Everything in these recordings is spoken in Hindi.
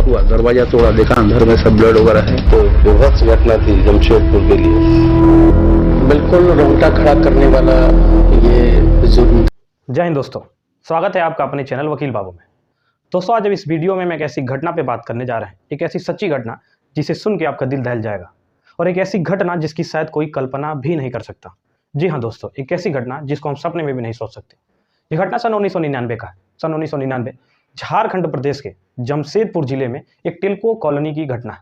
हुआ, दरवाजा तोड़ा, देखा अंदर में सब ब्लड वगैरह है। तो विभत्स घटना थी जमशेदपुर के लिए, बिल्कुल रोंगटा खड़ा करने वाला ये जुर्म। जय हिंद दोस्तों, स्वागत है आपका अपने चैनल वकील बाबू में। दोस्तों, आज इस वीडियो में मैं एक ऐसी घटना पे बात करने जा रहे हैं, एक ऐसी सच्ची घटना जिसे सुन के आपका दिल दहल जाएगा, और एक ऐसी घटना जिसकी शायद कोई कल्पना भी नहीं कर सकता। जी हाँ दोस्तों, एक ऐसी घटना जिसको हम सपने में भी नहीं सोच सकते। ये घटना सन 1999 का है। सन 1999 झारखंड प्रदेश के जमशेदपुर जिले में एक टेल्को कॉलोनी की घटना है।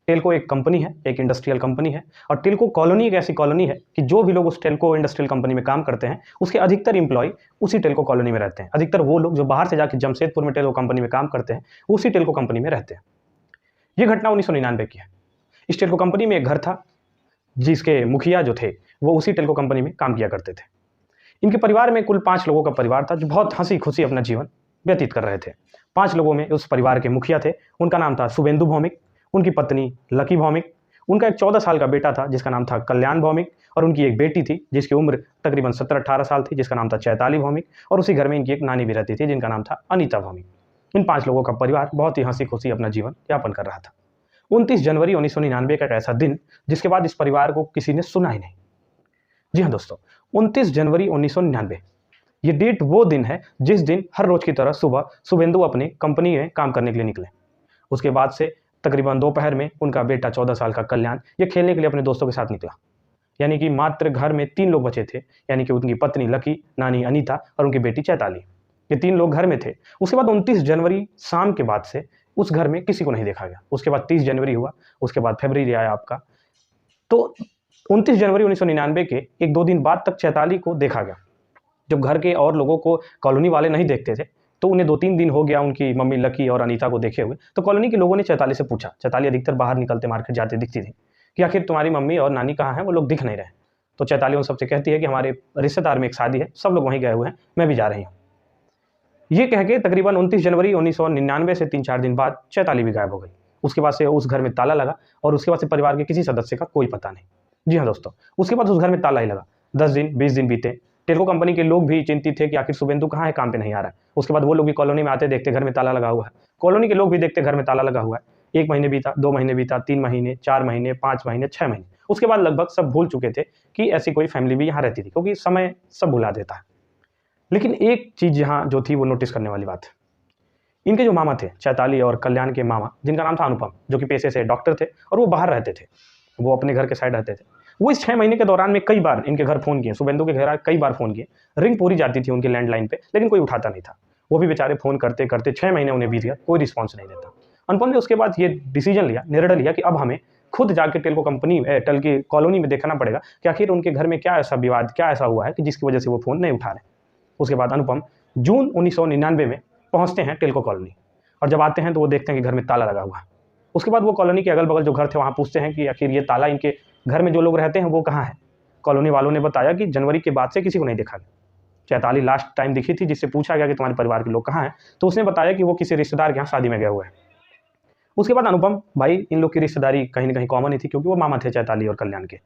टेल्को एक कंपनी है, एक इंडस्ट्रियल कंपनी है, और टेल्को कॉलोनी एक ऐसी कॉलोनी है कि जो भी लोग उस टेल्को इंडस्ट्रियल कंपनी में काम करते हैं उसके अधिकतर एम्प्लॉय उसी टेल्को कॉलोनी में रहते हैं। अधिकतर वो लोग जो बाहर से जाकर जमशेदपुर में टेल्को कंपनी में काम करते हैं उसी टेल्को कंपनी में रहते हैं। ये घटना 1999 की है। इस टेल्को कंपनी में एक घर था जिसके मुखिया जो थे वो उसी टेल्को कंपनी में काम किया करते थे। इनके परिवार में कुल 5 लोगों का परिवार था जो बहुत हंसी खुशी अपना जीवन व्यतीत कर रहे थे। 5 लोगों में उस परिवार के मुखिया थे, उनका नाम था शुभेंदु भौमिक, उनकी पत्नी लकी भौमिक, उनका एक 14 साल का बेटा था जिसका नाम था कल्याण भौमिक, और उनकी एक बेटी थी जिसकी उम्र तकरीबन 17-18 साल थी जिसका नाम था चैताली भौमिक, और उसी घर में इनकी एक नानी भी रहती थी जिनका नाम था अनीता भौमिक। इन 5 लोगों का परिवार बहुत ही हंसी खुशी अपना जीवन यापन कर रहा था। 29 जनवरी 1999 का एक ऐसा दिन जिसके बाद इस परिवार को किसी ने सुना ही नहीं। जी हाँ दोस्तों, 29 जनवरी 1999 ये डेट वो दिन है जिस दिन हर रोज की तरह सुबह शुभेंदु अपनी कंपनी में काम करने के लिए निकले। उसके बाद से तकरीबन दोपहर में उनका बेटा 14 साल का कल्याण ये खेलने के लिए अपने दोस्तों के साथ निकला। यानी कि मात्र घर में 3 लोग बचे थे, यानी कि उनकी पत्नी लकी, नानी अनीता और उनकी बेटी चैताली। ये 3 लोग घर में थे। उसके बाद 29 जनवरी शाम के बाद से उस घर में किसी को नहीं देखा गया। उसके बाद 30 जनवरी हुआ, उसके बाद फरवरी आया आपका। तो 29 जनवरी 1999 के 1-2 दिन बाद तक चैताली को देखा गया। जब घर के और लोगों को कॉलोनी वाले नहीं देखते थे तो उन्हें 2-3 दिन हो गया उनकी मम्मी लकी और अनीता को देखे हुए। तो कॉलोनी के लोगों ने चैताली से पूछा, चैताली अधिकतर बाहर निकलते मार्केट जाते दिखती थी, कि आखिर तुम्हारी मम्मी और नानी कहाँ हैं, वो लोग दिख नहीं रहे। तो चैताली उन सबसे कहती है कि हमारे रिश्तेदार में एक शादी है, सब लोग वहीं गए हुए हैं, मैं भी जा रही हूँ। ये कह के तकरीबन 29 जनवरी 1999 से 3-4 दिन बाद चैताली भी गायब हो गई। उसके बाद से उस घर में ताला लगा और उसके बाद से परिवार के किसी सदस्य का कोई पता नहीं। जी हाँ दोस्तों, उसके बाद उस घर में ताला ही लगा। 10 दिन 20 दिन बीते। टेल्को कंपनी के लोग भी चिंतित थे कि आखिर शुभेंदु कहाँ है, काम पे नहीं आ रहा है। उसके बाद वो लोग भी कॉलोनी में आते, देखते घर में ताला लगा हुआ है। कॉलोनी के लोग भी देखते घर में ताला लगा हुआ है। 1 महीने बीता, 2 महीने बीता, 3 महीने, 4 महीने, 5 महीने, 6 महीने। उसके बाद लगभग सब भूल चुके थे कि ऐसी कोई फैमिली भी यहाँ रहती थी, क्योंकि समय सब भुला देता है। लेकिन एक चीज़ यहाँ जो थी वो नोटिस करने वाली बात है। इनके जो मामा थे, चैताली और कल्याण के मामा, जिनका नाम था अनुपम, जो कि पेशे से डॉक्टर थे और वो बाहर रहते थे, वो अपने घर के साइड रहते थे। वो इस 6 महीने के दौरान में कई बार इनके घर फ़ोन किए, शुभेंदु के घर कई बार फ़ोन किए। रिंग पूरी जाती थी उनकी लैंडलाइन पे, लेकिन कोई उठाता नहीं था। वो भी बेचारे फ़ोन करते करते 6 महीने उन्हें बीत गया, कोई रिस्पॉन्स नहीं देता। अनुपम ने उसके बाद ये डिसीजन लिया, निर्णय लिया कि अब हमें खुद जाके टेल्को कंपनी टेल्को कॉलोनी में देखना पड़ेगा कि आखिर उनके घर में क्या ऐसा विवाद, क्या ऐसा हुआ है कि जिसकी वजह से वो फ़ोन नहीं उठा रहे। उसके बाद अनुपम जून 1999 में पहुँचते हैं टेल्को कॉलोनी, और जब आते हैं तो वो देखते हैं कि घर में ताला लगा हुआ है। उसके बाद वो कॉलोनी के अगल बगल जो घर थे वहाँ पूछते हैं कि आखिर ये ताला इनके घर में जो लोग रहते हैं वो कहाँ है। कॉलोनी वालों ने बताया कि जनवरी के बाद से किसी को नहीं देखा गया। चैताली लास्ट टाइम दिखी थी, जिससे पूछा गया कि तुम्हारे परिवार के लोग कहाँ हैं, तो उसने बताया कि वो किसी रिश्तेदार के यहाँ शादी में गए हुए हैं। उसके बाद अनुपम भाई, इन लोग की रिश्तेदारी कहीं ना कहीं कॉमन ही थी, क्योंकि वो मामा थे चैताली और कल्याण के।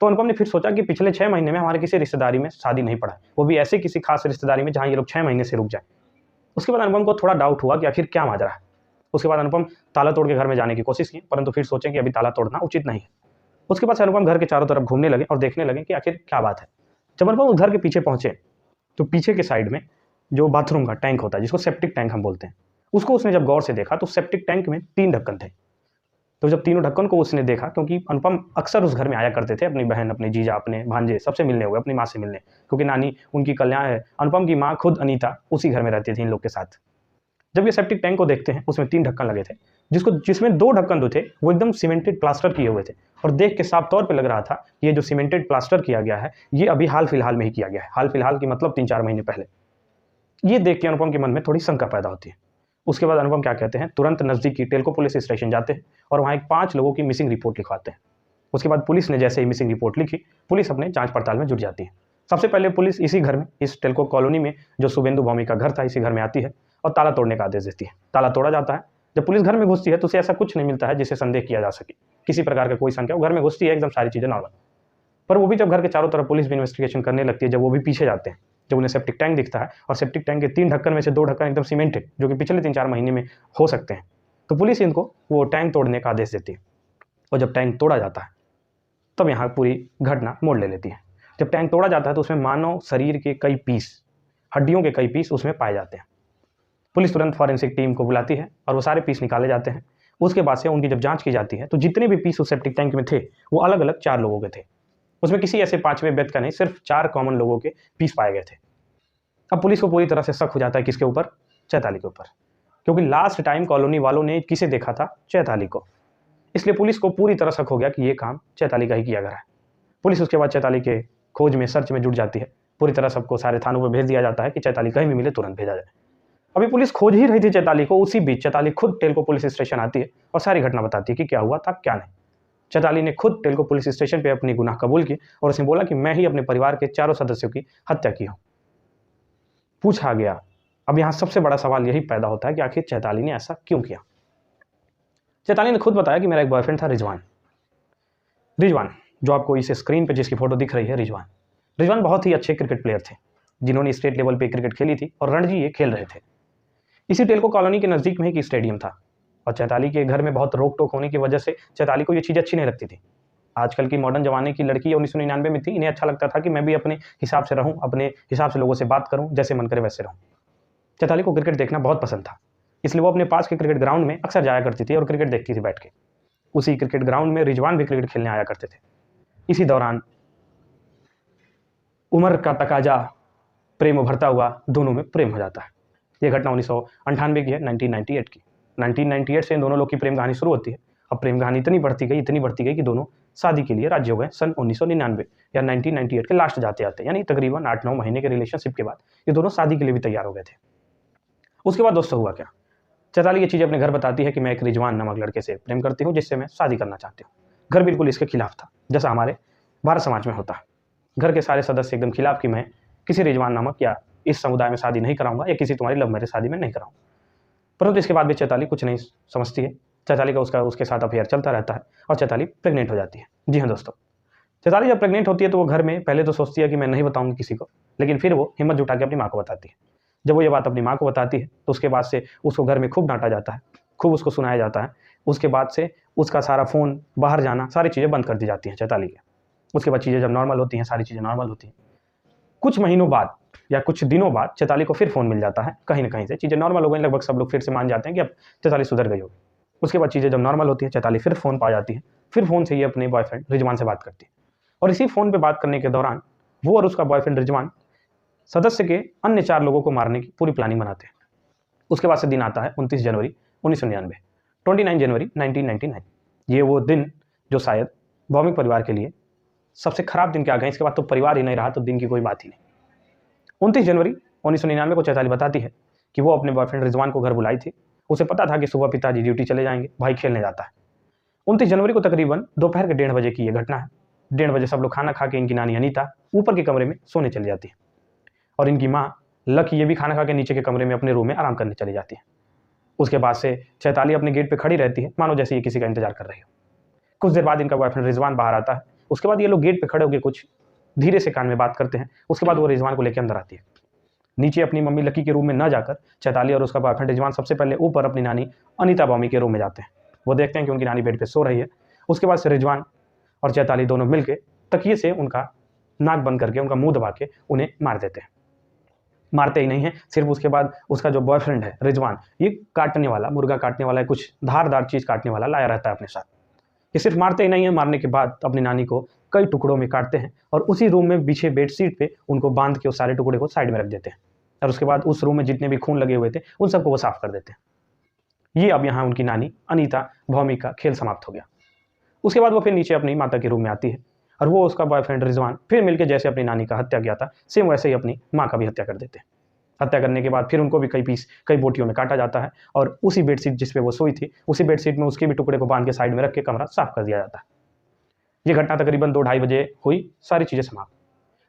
तो अनुपम ने फिर सोचा कि पिछले 6 महीने में हमारे किसी रिश्तेदारी में शादी नहीं पड़ा, वो भी ऐसे किसी खास रिश्तेदारी में जहाँ ये लोग 6 महीने से रुक जाए। उसके बाद अनुपम को थोड़ा डाउट हुआ कि आखिर क्या माजरा है। उसके बाद अनुपम ताला तोड़ के घर में जाने की कोशिश की, परंतु फिर सोचें कि अभी ताला तोड़ना उचित नहीं है। उसके बाद अनुपम घर के चारों तरफ घूमने लगे और देखने लगे कि आखिर क्या बात है। जब अनुपम उस घर के पीछे पहुंचे तो पीछे के साइड में जो बाथरूम का टैंक होता है, जिसको सेप्टिक टैंक हम बोलते हैं, उसको उसने जब गौर से देखा तो सेप्टिक टैंक में 3 ढक्कन थे। तो जब तीनों ढक्कन को उसने देखा, क्योंकि अनुपम अक्सर उस घर में आया करते थे अपनी बहन, अपने जीजा, अपने भांजे सबसे मिलने हुए, अपनी माँ से मिलने, क्योंकि नानी उनकी कल्याण है, अनुपम की माँ खुद अनीता उसी घर में रहती थी इन लोग के साथ। जब ये सेप्टिक टैंक को देखते हैं उसमें 3 ढक्कन लगे थे, जिसमें 2 ढक्कन जो थे वो एकदम सीमेंटेड प्लास्टर किए हुए थे, और देख के साफ तौर पे लग रहा था ये जो सीमेंटेड प्लास्टर किया गया है ये अभी हाल फिलहाल में ही किया गया है। हाल फिलहाल की मतलब 3-4 महीने पहले। ये देख के अनुपम के मन में थोड़ी शंका पैदा होती है। उसके बाद अनुपम क्या कहते हैं, तुरंत नज़दीकी टेल्को पुलिस स्टेशन जाते हैं और वहाँ एक 5 लोगों की मिसिंग रिपोर्ट लिखवाते हैं। उसके बाद पुलिस ने जैसे ही मिसिंग रिपोर्ट लिखी, पुलिस अपने जाँच पड़ताल में जुट जाती है। सबसे पहले पुलिस इसी घर में, इस टेल्को कॉलोनी में जो शुभेंदु भौमिक का घर था, इसी घर में आती है और ताला तोड़ने का आदेश देती है। ताला तोड़ा जाता है। जब पुलिस घर में घुसती है तो उसे ऐसा कुछ नहीं मिलता है जिसे संदेह किया जा सके, किसी प्रकार का कोई संख्या। वो घर में घुसती है, एकदम सारी चीज़ें नॉर्मल। पर वो भी जब घर के चारों तरफ पुलिस भी इन्वेस्टिगेशन करने लगती है, जब वो भी पीछे जाते हैं, जब उन्हें सेप्टिक टैंक दिखता है और सेप्टिक टैंक के 3 ढक्कन में से 2 ढक्कन एकदम सीमेंटेड, जो कि पिछले 3-4 महीने में हो सकते हैं, तो पुलिस इनको वो टैंक तोड़ने का आदेश देती है और जब टैंक तोड़ा जाता है तब यहाँ पूरी घटना मोड़ ले लेती है। जब टैंक तोड़ा जाता है तो उसमें मानव शरीर के कई पीस, हड्डियों के कई पीस उसमें पाए जाते हैं। पुलिस तुरंत फॉरेंसिक टीम को बुलाती है और वो सारे पीस निकाले जाते हैं। उसके बाद से उनकी जब जांच की जाती है तो जितने भी पीस उस सेप्टिक टैंक में थे वो अलग अलग 4 लोगों के थे। उसमें किसी ऐसे 5वें व्यक्ति का नहीं, सिर्फ 4 कॉमन लोगों के पीस पाए गए थे। अब पुलिस को पूरी तरह से शक हो जाता है किसके ऊपर? चैताली के ऊपर, क्योंकि लास्ट टाइम कॉलोनी वालों ने किसे देखा था? चैताली को। इसलिए पुलिस को पूरी तरह शक हो गया कि ये काम चैताली का ही किया गया है। पुलिस उसके बाद चैताली के खोज में, सर्च में जुट जाती है। पूरी तरह सबको सारे थानों पर भेज दिया जाता है कि चैताली कहीं भी मिले तुरंत भेजा जाए। अभी पुलिस खोज ही रही थी चैताली को, उसी बीच चैताली खुद टेलको पुलिस स्टेशन आती है और सारी घटना बताती है कि क्या हुआ था क्या नहीं। चैताली ने खुद टेलको पुलिस स्टेशन पे अपनी गुनाह कबूल की और उसने बोला कि मैं ही अपने परिवार के 4 सदस्यों की हत्या की हूँ। पूछा गया, अब यहाँ सबसे बड़ा सवाल यही पैदा होता है कि आखिर चैताली ने ऐसा क्यों किया। चैताली ने खुद बताया कि मेरा एक बॉयफ्रेंड था रिजवान, जो आपको इस स्क्रीन पे जिसकी फोटो दिख रही है, रिजवान बहुत ही अच्छे क्रिकेट प्लेयर थे जिन्होंने स्टेट लेवल पे क्रिकेट खेली थी और रणजी ये खेल रहे थे। इसी टेलको कॉलोनी के नज़दीक में ही एक स्टेडियम था और चैताली के घर में बहुत रोक टोक होने की वजह से चैताली को ये चीज़ अच्छी नहीं लगती थी। आजकल की मॉडर्न जमाने की लड़की 1999 में थी, इन्हें अच्छा लगता था कि मैं भी अपने हिसाब से रहूं, अपने हिसाब से लोगों से बात करूं, जैसे मन करे वैसे रहूं। चैताली को क्रिकेट देखना बहुत पसंद था, इसलिए वो अपने पास के क्रिकेट ग्राउंड में अक्सर जाया करती थी और क्रिकेट देखती थी बैठ के। उसी क्रिकेट ग्राउंड में रिजवान भी क्रिकेट खेलने आया करते थे। इसी दौरान उम्र का तकाजा प्रेम उभरता हुआ दोनों में प्रेम हो जाता है। यह घटना 1998 की है, 1998 की। 1998 से इन दोनों लोग की प्रेम कहानी शुरू होती है। अब प्रेम कहानी इतनी बढ़ती गई कि दोनों शादी के लिए राजी हो गए सन 1999 या 1998 के लास्ट जाते आते, यानी तकरीबन 8-9 महीने के रिलेशनशिप के बाद ये दोनों शादी के लिए भी तैयार हो गए थे। उसके बाद दोस्तों हुआ क्या? चैताली ये चीज़ अपने घर बताती है कि मैं एक रिजवान नामक लड़के से प्रेम करती हूँ जिससे मैं शादी करना चाहती हूँ। घर बिल्कुल इसके खिलाफ था, जैसा हमारे भारत समाज में होता है। घर के सारे सदस्य एकदम खिलाफ कि मैं किसी रिजवान नामक या इस समुदाय में शादी नहीं कराऊंगा या किसी तुम्हारी लव मैरिज शादी में नहीं कराऊंगा। परंतु इसके बाद भी चैताली कुछ नहीं समझती है। चैताली का उसके साथ अफेयर चलता रहता है और चैताली प्रेग्नेंट हो जाती है। जी हाँ दोस्तों, चैताली जब प्रेग्नेंट होती है तो वो घर में पहले तो सोचती है कि मैं नहीं बताऊंगी किसी को, लेकिन फिर वो हिम्मत जुटा के अपनी माँ को बताती है। जब वो ये बात अपनी माँ को बताती है तो उसके बाद से उसको घर में खूब डांटा जाता है, खूब उसको सुनाया जाता है। उसके बाद से उसका सारा फ़ोन, बाहर जाना, सारी चीज़ें बंद कर दी जाती हैं चैताली के। उसके बाद चीज़ें जब नॉर्मल होती हैं, सारी चीज़ें नॉर्मल होती हैं। कुछ महीनों बाद या कुछ दिनों बाद चैताली को फिर फ़ोन मिल जाता है, कहीं ना कहीं से चीज़ें नॉर्मल हो गई। लगभग सब लोग फिर से मान जाते हैं कि अब चैताली सुधर गई होगी। उसके बाद चीज़ें जब नॉर्मल होती है, चैताली फिर फ़ोन पा जाती है। फिर फ़ोन से ये अपने बॉयफ्रेंड रिजवान से बात करती है और इसी फ़ोन पर बात करने के दौरान वो और उसका बॉयफ्रेंड रिजवान सदस्य के अन्य 4 लोगों को मारने की पूरी प्लानिंग बनाते हैं। उसके बाद से दिन आता है 29 जनवरी 1999, 29 जनवरी 1999। ये वो दिन जो शायद भौमिक परिवार के लिए सबसे खराब दिन के आ गए। इसके बाद तो परिवार ही नहीं रहा तो दिन की कोई बात ही नहीं। 29 जनवरी 1999 को चैताली बताती है कि वो अपने बॉयफ्रेंड रिजवान को घर बुलाई थी। उसे पता था कि सुबह पिताजी ड्यूटी चले जाएंगे, भाई खेलने जाता है। 29 जनवरी को तकरीबन दोपहर के 1:30 बजे की ये घटना है। 1:30 बजे सब लोग खाना खा के इनकी नानी अनीता ऊपर के कमरे में सोने चली जाती है और इनकी माँ लकी ये भी खाना खा के नीचे के कमरे में अपने रूम में आराम करने चली जाती है। उसके बाद से चैताली अपने गेट पे खड़ी रहती है, मानो जैसे ये किसी का इंतजार कर रही हो। कुछ देर बाद इनका बॉयफ्रेंड रिजवान बाहर आता है। उसके बाद ये लोग गेट पे खड़े होकर कुछ धीरे से कान में बात करते हैं। उसके बाद वो रिजवान को लेकर अंदर आती है। नीचे अपनी मम्मी लकी के रूम में न जाकर चैताली और उसका बॉयफ्रेंड रिजवान सबसे पहले ऊपर अपनी नानी अनीता बॉमी के रूम में जाते हैं। वो देखते हैं कि उनकी नानी बेड पे सो रही है। उसके बाद से रिजवान और चैताली दोनों मिलकर तकिए से उनका नाक बंद करके, उनका मुंह दबा के उन्हें मार देते हैं। मारते ही नहीं है, सिर्फ उसके बाद उसका जो बॉयफ्रेंड है रिजवान, ये काटने वाला, मुर्गा काटने वाला, कुछ धारदार चीज़ काटने वाला लाया रहता है अपने साथ। ये सिर्फ मारते ही नहीं है, मारने के बाद अपनी नानी को कई टुकड़ों में काटते हैं और उसी रूम में बिछे बेडशीट पे उनको बांध के उस सारे टुकड़े को साइड में रख देते हैं और उसके बाद उस रूम में जितने भी खून लगे हुए थे उन सबको वो साफ कर देते हैं। ये अब यहाँ उनकी नानी अनीता भौमिक का खेल समाप्त हो गया। उसके बाद वो फिर नीचे अपनी माता के रूम में आती है और वो उसका बॉयफ्रेंड रिजवान फिर मिलकर जैसे अपनी नानी का हत्या किया था सेम वैसे ही अपनी माँ का भी हत्या कर देते हैं। हत्या करने के बाद फिर उनको भी कई बोटियों में काटा जाता है और उसी बेडशीट जिस पे वो सोई थी उसी बेडशीट में उसके भी टुकड़े को बांध के साइड में रख के कमरा साफ कर दिया जाता है। ये घटना तकरीबन 2-2:30 बजे हुई, सारी चीज़ें समाप्त।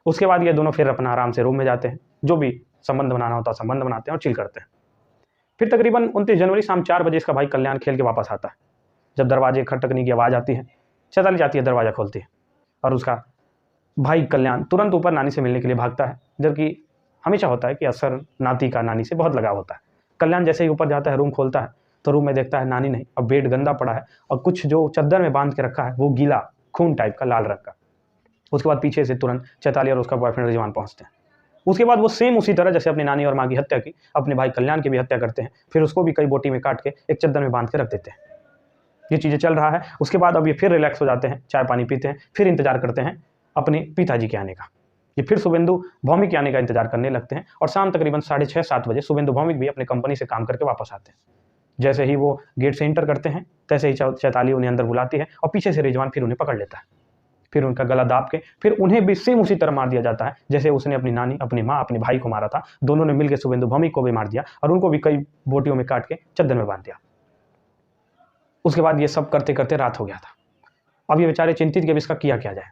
उसके बाद ये दोनों फिर अपना आराम से रूम में जाते हैं, जो भी संबंध बनाना होता है संबंध बनाते हैं और चिल करते हैं। फिर तकरीबन 29 जनवरी शाम 4 बजे इसका भाई कल्याण खेल के वापस आता है। जब दरवाजे खटखटने की आवाज़ आती है, चैताली जाती है, दरवाज़ा खोलती है और उसका भाई कल्याण तुरंत ऊपर नानी से मिलने के लिए भागता है। जबकि हमेशा होता है कि अक्सर नाती का नानी से बहुत लगाव होता है। कल्याण जैसे ही ऊपर जाता है, रूम खोलता है तो रूम में देखता है नानी नहीं, अब बेड गंदा पड़ा है और कुछ जो चद्दर में बांध के रखा है वो गीला खून टाइप का, लाल रंग का। उसके बाद पीछे से तुरंत चैताली और उसका बॉयफ्रेंड रिजवान पहुंचते हैं। उसके बाद वो सेम उसी तरह जैसे अपनी नानी और माँ की हत्या की, अपने भाई कल्याण की भी हत्या करते हैं, फिर उसको भी कई बोटी में काट के एक चद्दर में बांध के रख देते हैं। ये चीज़ें चल रहा है। उसके बाद अब ये फिर रिलैक्स हो जाते हैं, चाय पानी पीते हैं, फिर इंतजार करते हैं अपने पिताजी के आने का। ये फिर शुभेंदु भौमिक के आने का इंतजार करने लगते हैं और शाम तकरीबन 6:30-7 बजे शुभेंदु भौमिक भी अपने कंपनी से काम करके वापस आते हैं। जैसे ही वो गेट से इंटर करते हैं तैसे ही चैताली उन्हें अंदर बुलाती है और पीछे से रिजवान फिर उन्हें पकड़ लेता है, फिर उनका गला दाब के फिर उन्हें भी सेम उसी तरह मार दिया जाता है जैसे उसने अपनी नानी, अपनी माँ, अपने भाई को मारा था। दोनों ने मिलकर शुभेंदु भौमिक को भी मार दिया और उनको भी कई बोटियों में काट के चद्दर में बांध दिया। उसके बाद ये सब करते करते रात हो गया था। अब ये बेचारे चिंतित कि अब इसका किया क्या जाए।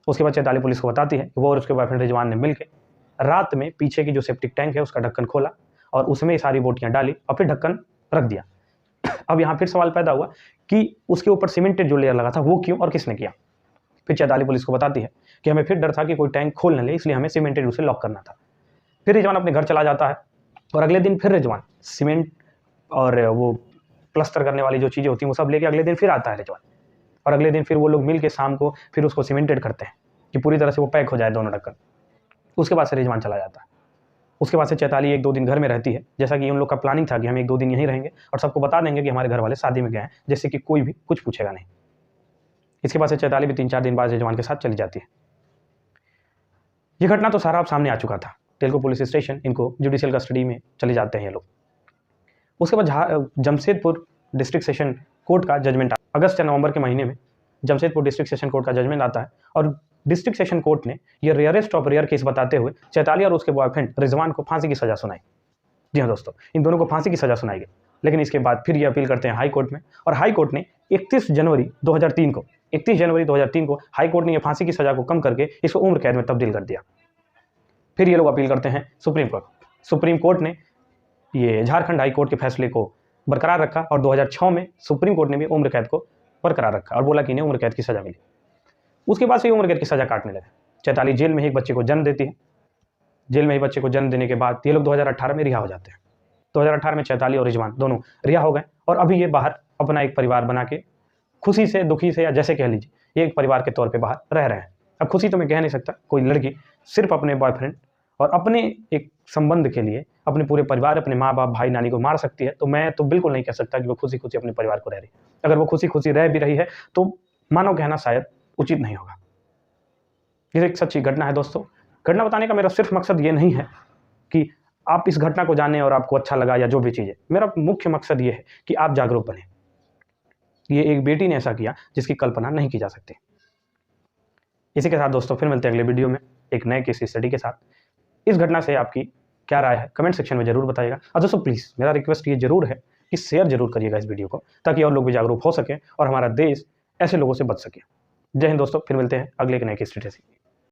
उसके बाद चैताली पुलिस को बताती है कि वो और उसके बॉयफ्रेंड रिजवान ने मिलकर रात में पीछे की जो सेप्टिक टैंक है उसका ढक्कन खोला और उसमें सारी बोटियां डाली और फिर ढक्कन रख दिया। अब यहाँ फिर सवाल पैदा हुआ कि उसके ऊपर सीमेंटेड जो लेयर लगा था वो क्यों और किसने किया। फिर चैताली पुलिस को बताती है कि हमें फिर डर था कि कोई टैंक खोल न ले, इसलिए हमें सीमेंटेड उसे लॉक करना था। फिर रिजवान अपने घर चला जाता है और अगले दिन फिर रिजवान सीमेंट और वो प्लस्तर करने वाली जो चीज़ें होती हैं वो सब लेके अगले दिन फिर आता है रिजवान, और अगले दिन फिर वो लोग मिल के शाम को फिर उसको सीमेंटेड करते हैं कि पूरी तरह से वो पैक हो जाए दोनों ढक्कन। उसके बाद से रिजवान चला जाता है। उसके बाद से चैताली 1-2 दिन घर में रहती है, जैसा कि उन लोग का प्लानिंग था कि हम 1-2 दिन यहीं रहेंगे और सबको बता देंगे कि हमारे घर वाले शादी में गए हैं, जिससे कि कोई भी कुछ पूछेगा नहीं। इसके बाद से चैताली भी 3-4 दिन बाद रिजवान के साथ चली जाती है। ये घटना तो सारा अब सामने आ चुका था। तेलुगु पुलिस स्टेशन इनको जुडिशियल कस्टडी में चले जाते हैं ये लोग। उसके बाद जमशेदपुर डिस्ट्रिक्ट सेशन कोर्ट का जजमेंट अगस्त या नवंबर के महीने में जमशेदपुर डिस्ट्रिक्ट सेशन कोर्ट का जजमेंट आता है और डिस्ट्रिक्ट सेशन कोर्ट ने यह रेयरेस्ट ऑफ रेयर केस बताते हुए चैताली और उसके बॉयफ्रेंड रिजवान को फांसी की सजा सुनाई। जी हाँ दोस्तों, इन दोनों को फांसी की सजा सुनाई गई। लेकिन इसके बाद फिर ये अपील करते हैं हाई कोर्ट में और हाई कोर्ट ने 31 जनवरी 2003 को हाई कोर्ट ने यह फांसी की सजा को कम करके इसको उम्र कैद में तब्दील कर दिया। फिर ये लोग अपील करते हैं सुप्रीम कोर्ट। सुप्रीम कोर्ट ने ये झारखंड हाई कोर्ट के फैसले को बरकरार रखा और 2006 में सुप्रीम कोर्ट ने भी उम्र कैद को बरकरार रखा और बोला कि इन्हें उम्र कैद की सजा मिली। उसके बाद से उम्र कैद की सजा काटने लगे। चैताली जेल में ही एक बच्चे को जन्म देती है। जेल में ही बच्चे को जन्म देने के बाद ये लोग 2018 में रिहा हो जाते हैं। 2018 में चैताली और रिजवान दोनों रिहा हो गए और अभी ये बाहर अपना एक परिवार बना के खुशी से, दुखी से या जैसे कह लीजिए, ये एक परिवार के तौर पे बाहर रह रहे हैं। अब खुशी तो मैं कह नहीं सकता, कोई लड़की सिर्फ अपने बॉयफ्रेंड और अपने एक संबंध के लिए अपने पूरे परिवार, अपने माँ बाप, भाई, नानी को मार सकती है, तो मैं तो बिल्कुल नहीं कह सकता कि वो खुशी खुशी अपने परिवार को रह रही है। अगर वो खुशी खुशी रह भी रही है तो मानव कहना शायद उचित नहीं होगा। ये एक सच्ची घटना है दोस्तों। घटना बताने का मेरा सिर्फ मकसद ये नहीं है कि आप इस घटना को जानें और आपको अच्छा लगा या जो भी चीज़ें। मेरा मुख्य मकसद ये है कि आप जागरूक बने। ये एक बेटी ने ऐसा किया जिसकी कल्पना नहीं की जा सकती। इसी के साथ दोस्तों फिर मिलते हैं अगले वीडियो में एक नए केस स्टडी के साथ। इस घटना से आपकी क्या राय है कमेंट सेक्शन में जरूर बताइएगा। और दोस्तों प्लीज़ मेरा रिक्वेस्ट ये जरूर है कि शेयर जरूर करिएगा इस वीडियो को, ताकि और लोग भी जागरूक हो सकें और हमारा देश ऐसे लोगों से बच सके। जय हिंद दोस्तों, फिर मिलते हैं अगले एक नए केस स्टडी से।